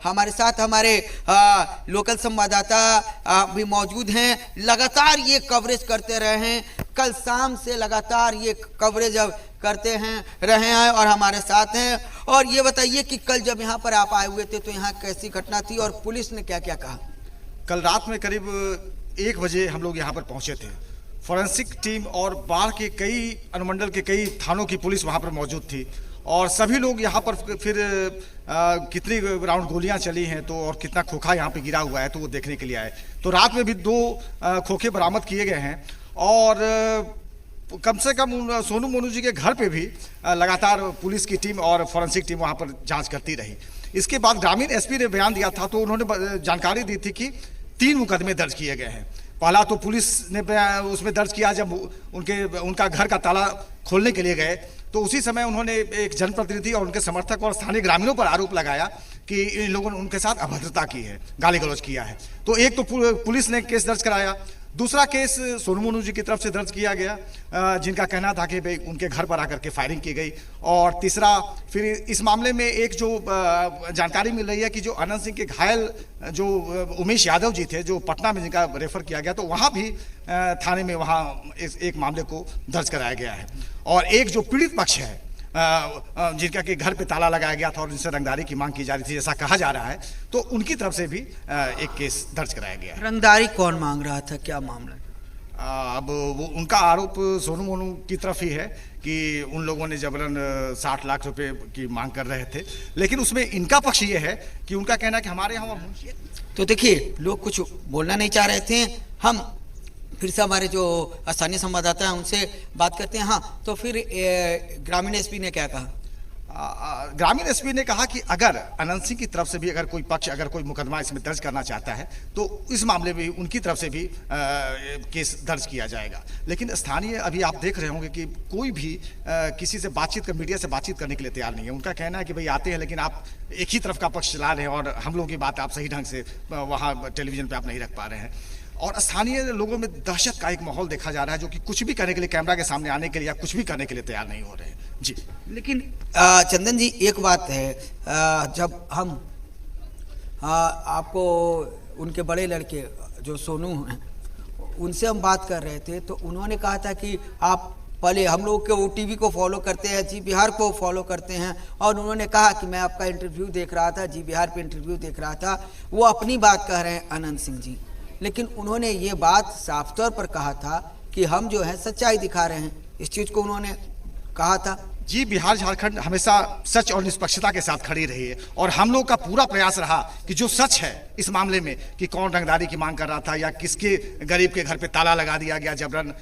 हमारे साथ हमारे लोकल संवाददाता भी मौजूद हैं। लगातार ये कवरेज करते रहे हैं, कल शाम से लगातार ये कवरेज अब करते रहे हैं और हमारे साथ हैं। और ये बताइए कि कल जब यहाँ पर आप आए हुए थे तो यहाँ कैसी घटना थी और पुलिस ने क्या क्या कहा? कल रात में करीब 1 बजे हम लोग यहाँ पर पहुँचे थे। फॉरेंसिक टीम और बाढ़ के कई अनुमंडल के कई थानों की पुलिस वहाँ पर मौजूद थी और सभी लोग यहाँ पर फिर कितनी राउंड गोलियां चली हैं तो और कितना खोखा यहाँ पे गिरा हुआ है तो वो देखने के लिए आए। तो रात में भी 2 खोखे बरामद किए गए हैं और कम से कम सोनू मोनू जी के घर पे भी लगातार पुलिस की टीम और फॉरेंसिक टीम वहाँ पर जांच करती रही। इसके बाद ग्रामीण एसपी ने बयान दिया था तो उन्होंने जानकारी दी थी कि 3 मुकदमे दर्ज किए गए हैं। पहला तो पुलिस ने उसमें दर्ज किया जब उनका घर का ताला खोलने के लिए गए तो उसी समय उन्होंने एक जनप्रतिनिधि और उनके समर्थक और स्थानीय ग्रामीणों पर आरोप लगाया कि इन लोगों ने उनके साथ अभद्रता की है, गाली गलौज किया है। तो एक तो पुलिस ने केस दर्ज कराया। दूसरा केस सोनू मोनू जी की तरफ से दर्ज किया गया जिनका कहना था कि भाई उनके घर पर आकर के फायरिंग की गई। और तीसरा फिर इस मामले में एक जो जानकारी मिल रही है कि जो अनंत सिंह के घायल जो उमेश यादव जी थे जो पटना में जिनका रेफर किया गया तो वहाँ भी थाने में वहाँ एक मामले को दर्ज कराया गया है। और एक जो पीड़ित पक्ष है जिनका कि घर पे ताला लगाया गया था और जिनसे रंगदारी की मांग की जा रही थी जैसा कहा जा रहा है तो उनकी तरफ से भी एक केस दर्ज कराया गया है। रंगदारी कौन मांग रहा था, क्या मामला? अब वो उनका आरोप सोनू मोनू की तरफ ही है कि उन लोगों ने जबरन 60 लाख रुपए की मांग कर रहे थे, लेकिन उसमें इनका पक्ष ये है कि उनका कहना है कि हमारे यहाँ। तो देखिए लोग कुछ बोलना नहीं चाह रहे थे, हम फिर से हमारे जो स्थानीय संवाददाता हैं उनसे बात करते हैं। हाँ, तो फिर ग्रामीण एसपी ने क्या कहा? ग्रामीण एसपी ने कहा कि अगर अनंत सिंह की तरफ से भी अगर कोई पक्ष अगर कोई मुकदमा इसमें दर्ज करना चाहता है तो इस मामले में उनकी तरफ से भी केस दर्ज किया जाएगा। लेकिन स्थानीय अभी आप देख रहे होंगे कि कोई भी किसी से बातचीत मीडिया से बातचीत करने के लिए तैयार नहीं है। उनका कहना है कि भाई आते हैं लेकिन आप एक ही तरफ का पक्ष चला रहे हैं और हम लोगों की बात आप सही ढंग से वहाँ टेलीविजन पर आप नहीं रख पा रहे हैं। और स्थानीय लोगों में दहशत का एक माहौल देखा जा रहा है जो कि कुछ भी करने के लिए कैमरा के सामने आने के लिए या कुछ भी करने के लिए तैयार नहीं हो रहे हैं। जी लेकिन चंदन जी एक बात है, जब हम आपको उनके बड़े लड़के जो सोनू हैं उनसे हम बात कर रहे थे तो उन्होंने कहा था कि आप पहले हम लोग के OTV को फॉलो करते हैं, जी बिहार को फॉलो करते हैं और उन्होंने कहा कि मैं आपका इंटरव्यू देख रहा था, जी बिहार पे इंटरव्यू देख रहा था। वो अपनी बात कह रहे हैं अनंत सिंह जी, लेकिन उन्होंने ये बात साफ तौर पर कहा था कि हम जो है सच्चाई दिखा रहे हैं, इस चीज को उन्होंने कहा था। जी बिहार झारखंड हमेशा सच और निष्पक्षता के साथ खड़ी रही है और हम लोग का पूरा प्रयास रहा कि जो सच है इस मामले में कि कौन रंगदारी की मांग कर रहा था या किसके गरीब के घर पे ताला लगा दिया गया जबरन।